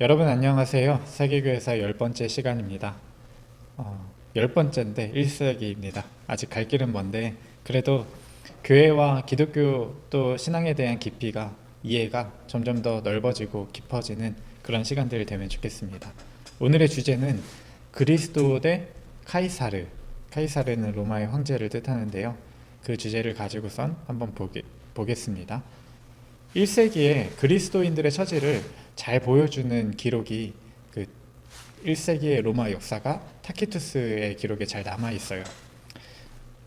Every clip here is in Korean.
여러분 안녕하세요. 세계교회사 10번째 시간입니다. 10번째인데 1세기입니다. 아직 갈 길은 먼데 그래도 교회와 기독교 또 신앙에 대한 깊이가 이해가 점점 더 넓어지고 깊어지는 그런 시간들이 되면 좋겠습니다. 오늘의 주제는 그리스도 대 카이사르. 카이사르는 로마의 황제를 뜻하는데요. 그 주제를 가지고선 한번 보겠습니다. 1세기에 그리스도인들의 처지를 잘 보여주는 기록이 그 1세기의 로마 역사가 타키투스의 기록에 잘 남아 있어요.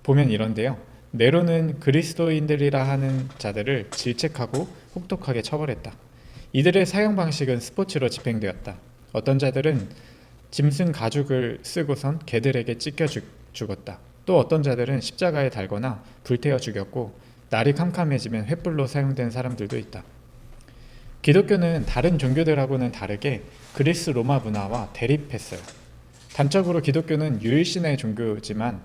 보면 이런데요. 네로는 그리스도인들이라 하는 자들을 질책하고 혹독하게 처벌했다. 이들의 사형 방식은 스포츠로 집행되었다. 어떤 자들은 짐승 가죽을 쓰고선 개들에게 찢겨 죽었다. 또 어떤 자들은 십자가에 달거나 불태워 죽였고 날이 캄캄해지면 횃불로 사용된 사람들도 있다. 기독교는 다른 종교들하고는 다르게 그리스 로마 문화와 대립했어요. 단적으로 기독교는 유일신의 종교지만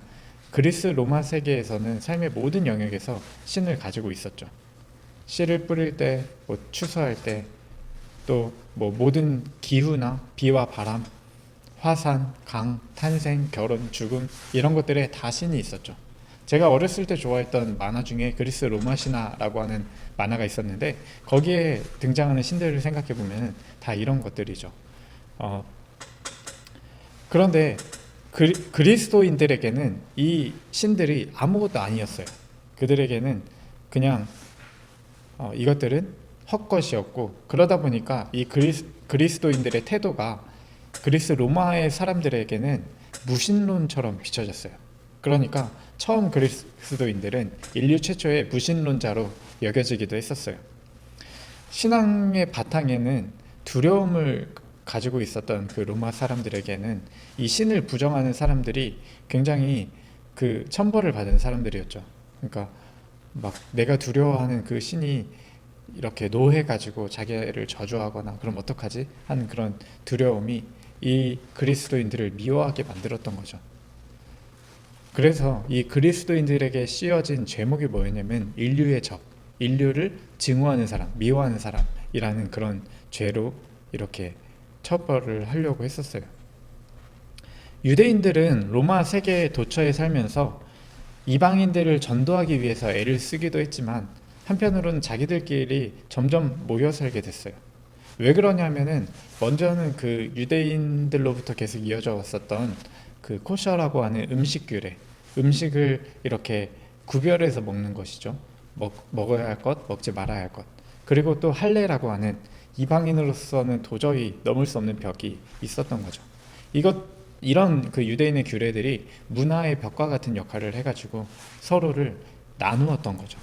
그리스 로마 세계에서는 삶의 모든 영역에서 신을 가지고 있었죠. 씨를 뿌릴 때, 추수할 때, 또 모든 기후나 비와 바람, 화산, 강, 탄생, 결혼, 죽음 이런 것들에 다 신이 있었죠. 제가 어렸을 때 좋아했던 만화 중에 그리스 로마 신화라고 하는 만화가 있었는데 거기에 등장하는 신들을 생각해 보면 다 이런 것들이죠. 그런데 그리스도인들에게는 이 신들이 아무것도 아니었어요. 그들에게는 그냥 이것들은 헛것이었고, 그러다 보니까 이 그리스도인들의 태도가 그리스 로마의 사람들에게는 무신론처럼 비춰졌어요. 그러니까 처음 그리스도인들은 인류 최초의 무신론자로 여겨지기도 했었어요. 신앙의 바탕에는 두려움을 가지고 있었던 그 로마 사람들에게는 이 신을 부정하는 사람들이 굉장히 그 천벌을 받은 사람들이었죠. 그러니까 막 내가 두려워하는 그 신이 이렇게 노해가지고 자기를 저주하거나 그럼 어떡하지? 하는 그런 두려움이 이 그리스도인들을 미워하게 만들었던 거죠. 그래서 이 그리스도인들에게 씌워진 죄목이 뭐였냐면 인류의 적, 인류를 증오하는 사람, 미워하는 사람이라는 그런 죄로 이렇게 처벌을 하려고 했었어요. 유대인들은 로마 세계 도처에 살면서 이방인들을 전도하기 위해서 애를 쓰기도 했지만 한편으로는 자기들끼리 점점 모여 살게 됐어요. 왜 그러냐면은 먼저는 그 유대인들로부터 계속 이어져 왔었던 그 코셔라고 하는 음식 규례, 음식을 이렇게 구별해서 먹는 것이죠. 먹어야 할 것, 먹지 말아야 할 것. 그리고 또 할례라고 하는 이방인으로서는 도저히 넘을 수 없는 벽이 있었던 거죠. 이런 그 유대인의 규례들이 문화의 벽과 같은 역할을 해가지고 서로를 나누었던 거죠.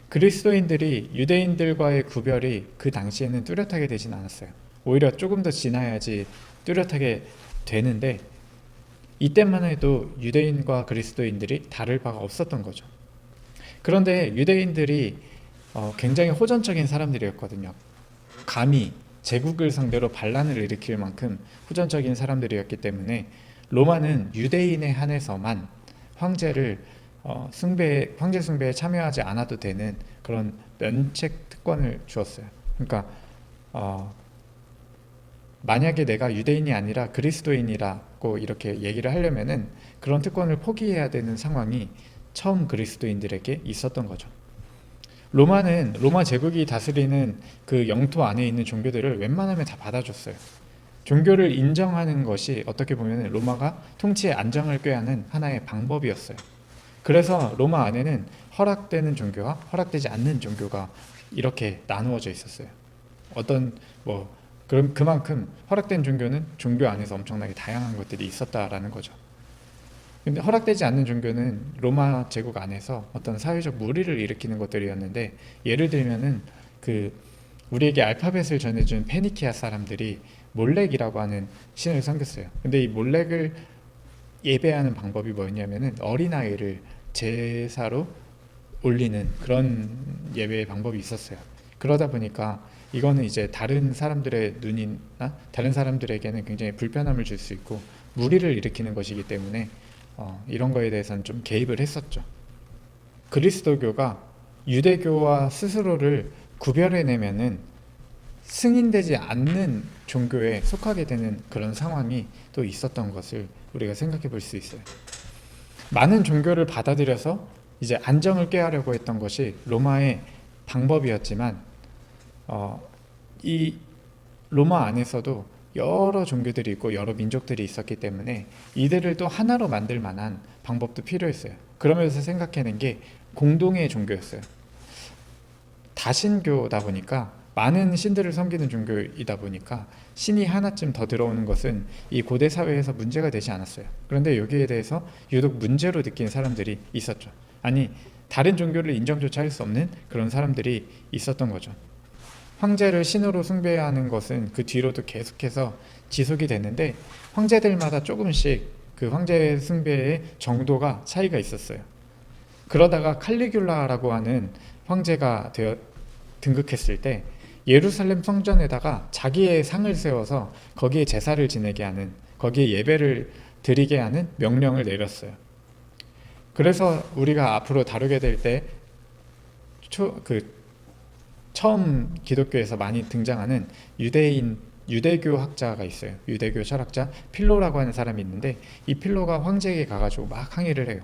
그리스도인들이 유대인들과의 구별이 그 당시에는 뚜렷하게 되진 않았어요. 오히려 조금 더 지나야지 뚜렷하게 되는데 이때만 해도 유대인과 그리스도인들이 다를 바가 없었던 거죠. 그런데 유대인들이 굉장히 호전적인 사람들이었거든요. 감히 제국을 상대로 반란을 일으킬 만큼 호전적인 사람들이었기 때문에 로마는 유대인에 한해서만 황제 숭배에 참여하지 않아도 되는 그런 면책 특권을 주었어요. 그러니까 만약에 내가 유대인이 아니라 그리스도인이라고 이렇게 얘기를 하려면은 그런 특권을 포기해야 되는 상황이 처음 그리스도인들에게 있었던 거죠. 로마는 로마 제국이 다스리는 그 영토 안에 있는 종교들을 웬만하면 다 받아줬어요. 종교를 인정하는 것이 어떻게 보면 로마가 통치의 안정을 꾀하는 하나의 방법이었어요. 그래서 로마 안에는 허락되는 종교와 허락되지 않는 종교가 이렇게 나누어져 있었어요. 그럼 그만큼 허락된 종교는 종교 안에서 엄청나게 다양한 것들이 있었다라는 거죠. 근데 허락되지 않는 종교는 로마 제국 안에서 어떤 사회적 무리를 일으키는 것들이었는데, 예를 들면은 우리에게 알파벳을 전해준 페니키아 사람들이 몰렉이라고 하는 신을 섬겼어요. 근데 이 몰렉을 예배하는 방법이 뭐였냐면은 어린아이를 제사로 올리는 그런 예배의 방법이 있었어요. 그러다 보니까 이거는 이제 다른 사람들의 눈이나 다른 사람들에게는 굉장히 불편함을 줄 수 있고 무리를 일으키는 것이기 때문에 이런 거에 대해서는 좀 개입을 했었죠. 그리스도교가 유대교와 스스로를 구별해내면은 승인되지 않는 종교에 속하게 되는 그런 상황이 또 있었던 것을 우리가 생각해 볼 수 있어요. 많은 종교를 받아들여서 이제 안정을 꾀하려고 했던 것이 로마의 방법이었지만 이 로마 안에서도 여러 종교들이 있고 여러 민족들이 있었기 때문에 이들을 또 하나로 만들 만한 방법도 필요했어요. 그러면서 생각해낸 게 공동의 종교였어요. 다신교다 보니까 많은 신들을 섬기는 종교이다 보니까 신이 하나쯤 더 들어오는 것은 이 고대 사회에서 문제가 되지 않았어요. 그런데 여기에 대해서 유독 문제로 느낀 사람들이 있었죠. 아니, 다른 종교를 인정조차 할 수 없는 그런 사람들이 있었던 거죠. 황제를 신으로 숭배하는 것은 그 뒤로도 계속해서 지속이 됐는데 황제들마다 조금씩 그 황제 숭배의 정도가 차이가 있었어요. 그러다가 칼리귤라라고 하는 황제가 등극했을 때 예루살렘 성전에다가 자기의 상을 세워서 거기에 제사를 지내게 하는, 거기에 예배를 드리게 하는 명령을 내렸어요. 그래서 우리가 앞으로 다루게 될 때 처음 기독교에서 많이 등장하는 유대교 학자가 있어요. 유대교 철학자 필로라고 하는 사람이 있는데 이 필로가 황제에게 가가지고 막 항의를 해요.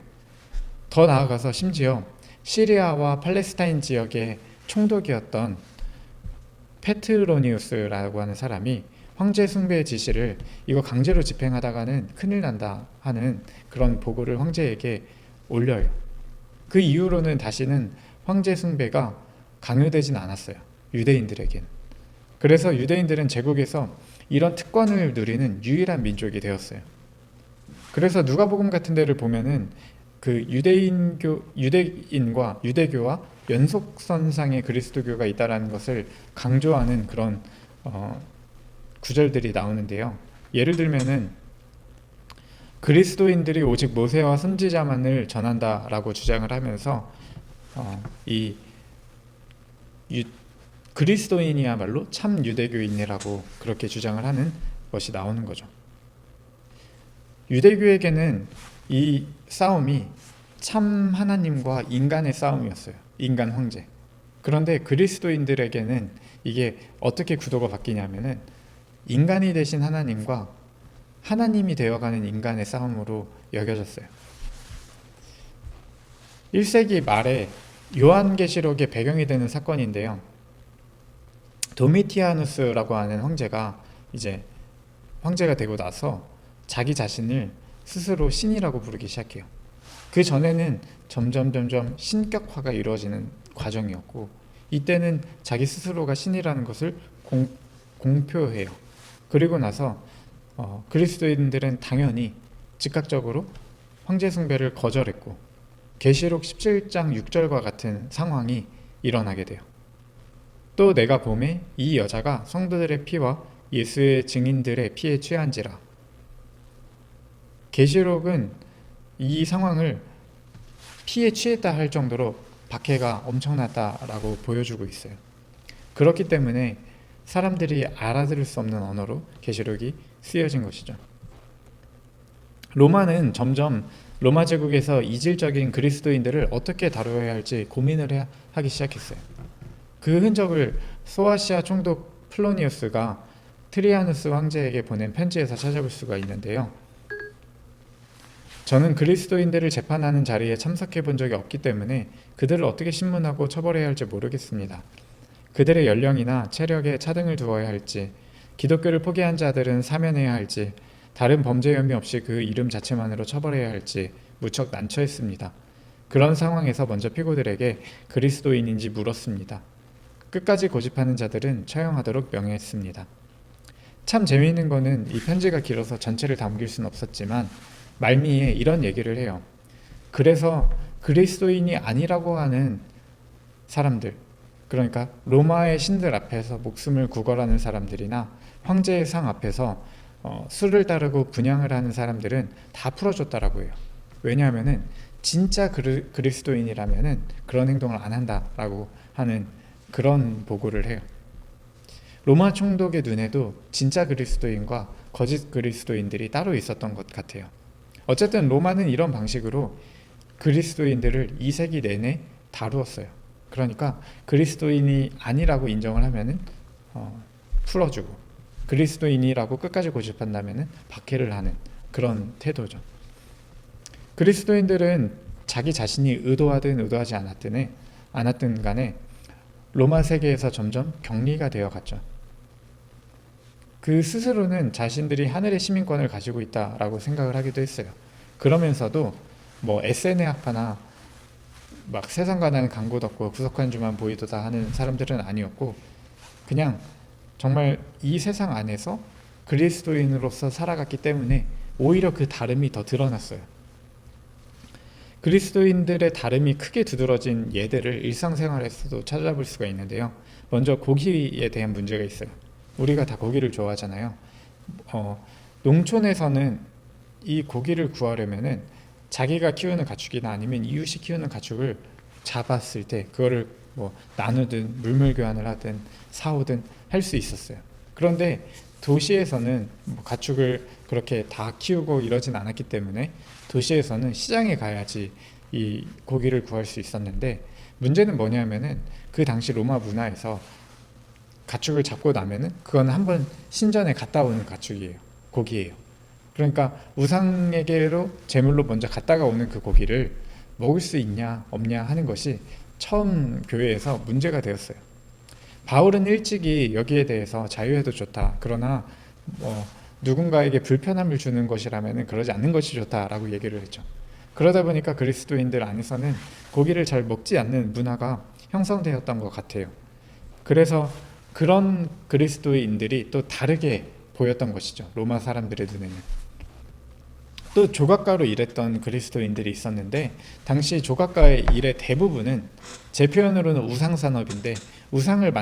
더 나아가서 심지어 시리아와 팔레스타인 지역의 총독이었던 페트로니우스라고 하는 사람이 황제 숭배의 지시를 이거 강제로 집행하다가는 큰일 난다 하는 그런 보고를 황제에게 올려요. 그 이후로는 다시는 황제 숭배가 강요되진 않았어요. 유대인들에겐. 그래서 유대인들은 제국에서 이런 특권을 누리는 유일한 민족이 되었어요. 그래서 누가복음 같은 데를 보면은 그 유대인과 유대교와 연속선상의 그리스도교가 있다라는 것을 강조하는 그런 구절들이 나오는데요. 예를 들면은 그리스도인들이 오직 모세와 선지자만을 전한다라고 주장을 하면서 그리스도인이야말로 참 유대교인이라고 그렇게 주장을 하는 것이 나오는 거죠. 유대교에게는 이 싸움이 참 하나님과 인간의 싸움이었어요. 인간 황제. 그런데 그리스도인들에게는 이게 어떻게 구도가 바뀌냐면은 인간이 되신 하나님과 하나님이 되어가는 인간의 싸움으로 여겨졌어요. 1세기 말에 요한계시록의 배경이 되는 사건인데요. 도미티아누스라고 하는 황제가 이제 황제가 되고 나서 자기 자신을 스스로 신이라고 부르기 시작해요. 그 전에는 점점 신격화가 이루어지는 과정이었고 이때는 자기 스스로가 신이라는 것을 공표해요. 그리고 나서 그리스도인들은 당연히 즉각적으로 황제 숭배를 거절했고 계시록 17장 6절과 같은 상황이 일어나게 돼요. 또 내가 보매 이 여자가 성도들의 피와 예수의 증인들의 피에 취한지라. 계시록은 이 상황을 피에 취했다 할 정도로 박해가 엄청났다라고 보여주고 있어요. 그렇기 때문에 사람들이 알아들을 수 없는 언어로 계시록이 쓰여진 것이죠. 로마는 점점 로마 제국에서 이질적인 그리스도인들을 어떻게 다루어야 할지 고민을 하기 시작했어요. 그 흔적을 소아시아 총독 플로니우스가 트리아누스 황제에게 보낸 편지에서 찾아볼 수가 있는데요. 저는 그리스도인들을 재판하는 자리에 참석해 본 적이 없기 때문에 그들을 어떻게 신문하고 처벌해야 할지 모르겠습니다. 그들의 연령이나 체력에 차등을 두어야 할지, 기독교를 포기한 자들은 사면해야 할지, 다른 범죄 혐의 없이 그 이름 자체만으로 처벌해야 할지 무척 난처했습니다. 그런 상황에서 먼저 피고들에게 그리스도인인지 물었습니다. 끝까지 고집하는 자들은 처형하도록 명했습니다. 참 재미있는 거는 이 편지가 길어서 전체를 담길 수는 없었지만 말미에 이런 얘기를 해요. 그래서 그리스도인이 아니라고 하는 사람들, 그러니까 로마의 신들 앞에서 목숨을 구걸하는 사람들이나 황제의 상 앞에서 수를 따르고 분향을 하는 사람들은 다 풀어줬다라고 해요. 왜냐하면은 진짜 그리스도인이라면은 그런 행동을 안 한다라고 하는 그런 보고를 해요. 로마 총독의 눈에도 진짜 그리스도인과 거짓 그리스도인들이 따로 있었던 것 같아요. 어쨌든 로마는 이런 방식으로 그리스도인들을 2세기 내내 다루었어요. 그러니까 그리스도인이 아니라고 인정을 하면은 풀어주고, 그리스도인이라고 끝까지 고집한다면은 박해를 하는 그런 태도죠. 그리스도인들은 자기 자신이 의도하든 의도하지 않았든 간에 로마 세계에서 점점 격리가 되어 갔죠. 그 스스로는 자신들이 하늘의 시민권을 가지고 있다라고 생각을 하기도 했어요. 그러면서도 뭐 SNS파나 막 세상과 나는 강구 덮고 구속한 주만 보이도다 하는 사람들은 아니었고, 그냥 정말 이 세상 안에서 그리스도인으로서 살아갔기 때문에 오히려 그 다름이 더 드러났어요. 그리스도인들의 다름이 크게 두드러진 예들을 일상생활에서도 찾아볼 수가 있는데요. 먼저 고기에 대한 문제가 있어요. 우리가 다 고기를 좋아하잖아요. 농촌에서는 이 고기를 구하려면은 자기가 키우는 가축이나 아니면 이웃이 키우는 가축을 잡았을 때 그거를 뭐 나누든 물물 교환을 하든 사오든 할 수 있었어요. 그런데 도시에서는 뭐 가축을 그렇게 다 키우고 이러진 않았기 때문에 도시에서는 시장에 가야지 이 고기를 구할 수 있었는데, 문제는 뭐냐면은 그 당시 로마 문화에서 가축을 잡고 나면은 그건 한번 신전에 갔다 오는 가축이에요. 고기예요. 그러니까 우상에게로 제물로 먼저 갔다가 오는 그 고기를 먹을 수 있냐 없냐 하는 것이 처음 교회에서 문제가 되었어요. 바울은 일찍이 여기에 대해서 자유해도 좋다, 그러나 누군가에게 불편함을 주는 것이라면 그러지 않는 것이 좋다라고 얘기를 했죠. 그러다 보니까 그리스도인들 안에서는 고기를 잘 먹지 않는 문화가 형성되었던 것 같아요. 그래서 그런 그리스도인들이 또 다르게 보였던 것이죠. 로마 사람들의 눈에는. 또 조각가로 일했던 그리스도인들이 있었는데, 당시 조각가의 일의 대부분은 제 표현으로는 우상산업인데, 우상을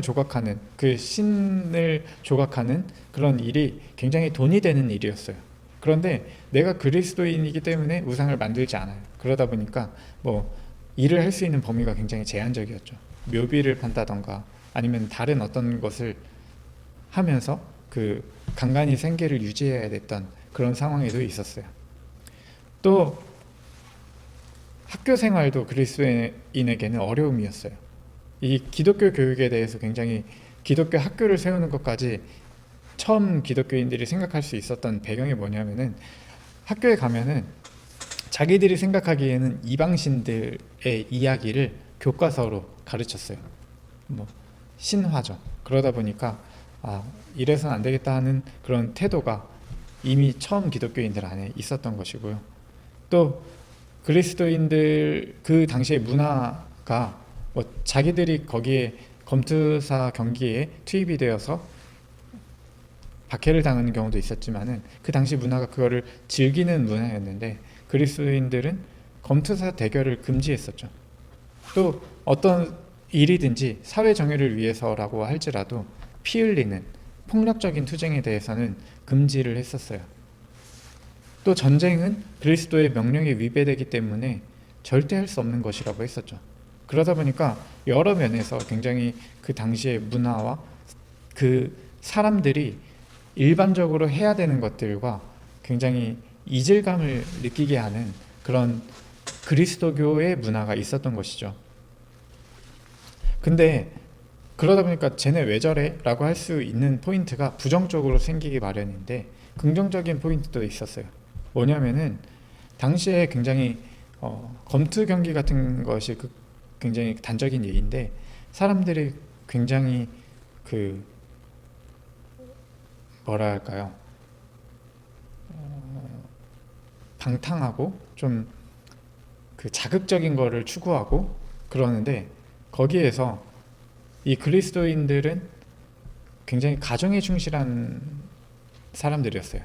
조각하는, 그 신을 조각하는 그런 일이 굉장히 돈이 되는 일이었어요. 그런데 내가 그리스도인이기 때문에 우상을 만들지 않아요. 그러다 보니까 뭐 일을 할 수 있는 범위가 굉장히 제한적이었죠. 묘비를 판다던가 아니면 다른 어떤 것을 하면서 그 간간히 생계를 유지해야 됐던 그런 상황에도 있었어요. 또 학교 생활도 그리스도인에게는 어려움이었어요. 이 기독교 교육에 대해서 굉장히 기독교 학교를 세우는 것까지 처음 기독교인들이 생각할 수 있었던 배경이 뭐냐면은, 학교에 가면은 자기들이 생각하기에는 이방신들의 이야기를 교과서로 가르쳤어요. 뭐 신화죠. 그러다 보니까 이래서는 안 되겠다 하는 그런 태도가 이미 처음 기독교인들 안에 있었던 것이고요. 또 그리스도인들 그 당시의 문화가 뭐 자기들이 거기에 검투사 경기에 투입이 되어서 박해를 당하는 경우도 있었지만은 그 당시 문화가 그거를 즐기는 문화였는데, 그리스도인들은 검투사 대결을 금지했었죠. 또 어떤 일이든지 사회 정의를 위해서라고 할지라도 피 흘리는 폭력적인 투쟁에 대해서는 금지를 했었어요. 또 전쟁은 그리스도의 명령에 위배되기 때문에 절대 할 수 없는 것이라고 했었죠. 그러다 보니까 여러 면에서 굉장히 그 당시의 문화와 그 사람들이 일반적으로 해야 되는 것들과 굉장히 이질감을 느끼게 하는 그런 그리스도교의 문화가 있었던 것이죠. 근데 그러다 보니까 쟤네 왜 저래? 라고 할 수 있는 포인트가 부정적으로 생기기 마련인데, 긍정적인 포인트도 있었어요. 뭐냐면은 당시에 굉장히 검투 경기 같은 것이 굉장히 단적인 예인데, 사람들이 굉장히 뭐랄까요, 방탕하고 좀 자극적인 거를 추구하고 그러는데, 거기에서 이 그리스도인들은 굉장히 가정에 충실한 사람들이었어요.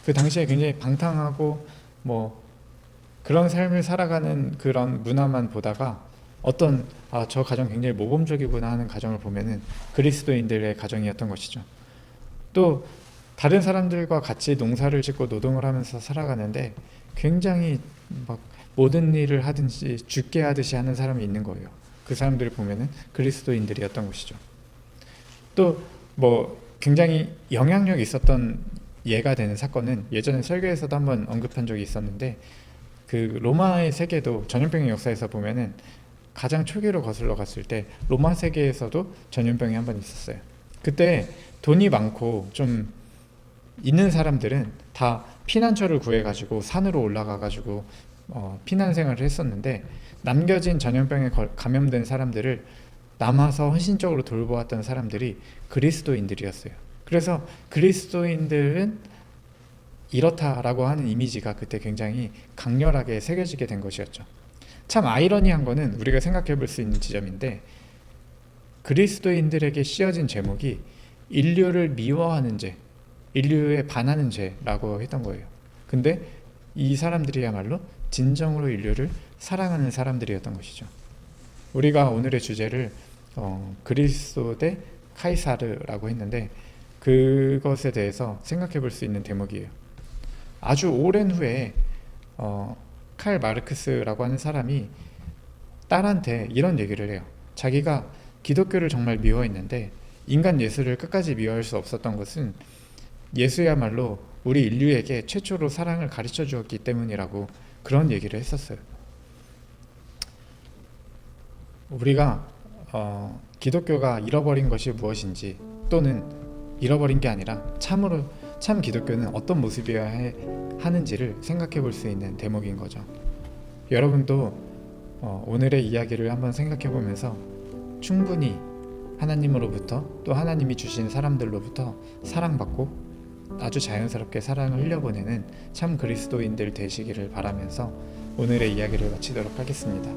그 당시에 굉장히 방탕하고 뭐 그런 삶을 살아가는 그런 문화만 보다가 저 가정 굉장히 모범적이구나 하는 가정을 보면은 그리스도인들의 가정이었던 것이죠. 또 다른 사람들과 같이 농사를 짓고 노동을 하면서 살아가는데 굉장히 막 모든 일을 하든지 죽게 하듯이 하는 사람이 있는 거예요. 그 사람들을 보면은 그리스도인들이었던 것이죠. 또 뭐 굉장히 영향력이 있었던 예가 되는 사건은 예전에 설교에서도 한번 언급한 적이 있었는데, 그 로마의 세계도 전염병의 역사에서 보면은 가장 초기로 거슬러 갔을 때 로마 세계에서도 전염병이 한 번 있었어요. 그때 돈이 많고 좀 있는 사람들은 다 피난처를 구해가지고 산으로 올라가가지고 피난 생활을 했었는데, 남겨진 전염병에 감염된 사람들을 남아서 헌신적으로 돌보았던 사람들이 그리스도인들이었어요. 그래서 그리스도인들은 이렇다라고 하는 이미지가 그때 굉장히 강렬하게 새겨지게 된 것이었죠. 참 아이러니한 거는 우리가 생각해 볼 수 있는 지점인데, 그리스도인들에게 씌어진 제목이 인류를 미워하는 죄, 인류에 반하는 죄라고 했던 거예요. 근데 이 사람들이야말로 진정으로 인류를 사랑하는 사람들이었던 것이죠. 우리가 오늘의 주제를 그리스도 대 카이사르라고 했는데, 그것에 대해서 생각해 볼 수 있는 대목이에요. 아주 오랜 후에 칼 마르크스라고 하는 사람이 딸한테 이런 얘기를 해요. 자기가 기독교를 정말 미워했는데 인간 예수를 끝까지 미워할 수 없었던 것은 예수야말로 우리 인류에게 최초로 사랑을 가르쳐 주었기 때문이라고 그런 얘기를 했었어요. 우리가 기독교가 잃어버린 것이 무엇인지, 또는 잃어버린 게 아니라 참으로 참 기독교는 어떤 모습이어야 하는지를 생각해 볼 수 있는 대목인 거죠. 여러분도 오늘의 이야기를 한번 생각해 보면서 충분히 하나님으로부터, 또 하나님이 주신 사람들로부터 사랑받고 아주 자연스럽게 사랑을 흘려보내는 참 그리스도인들 되시기를 바라면서 오늘의 이야기를 마치도록 하겠습니다.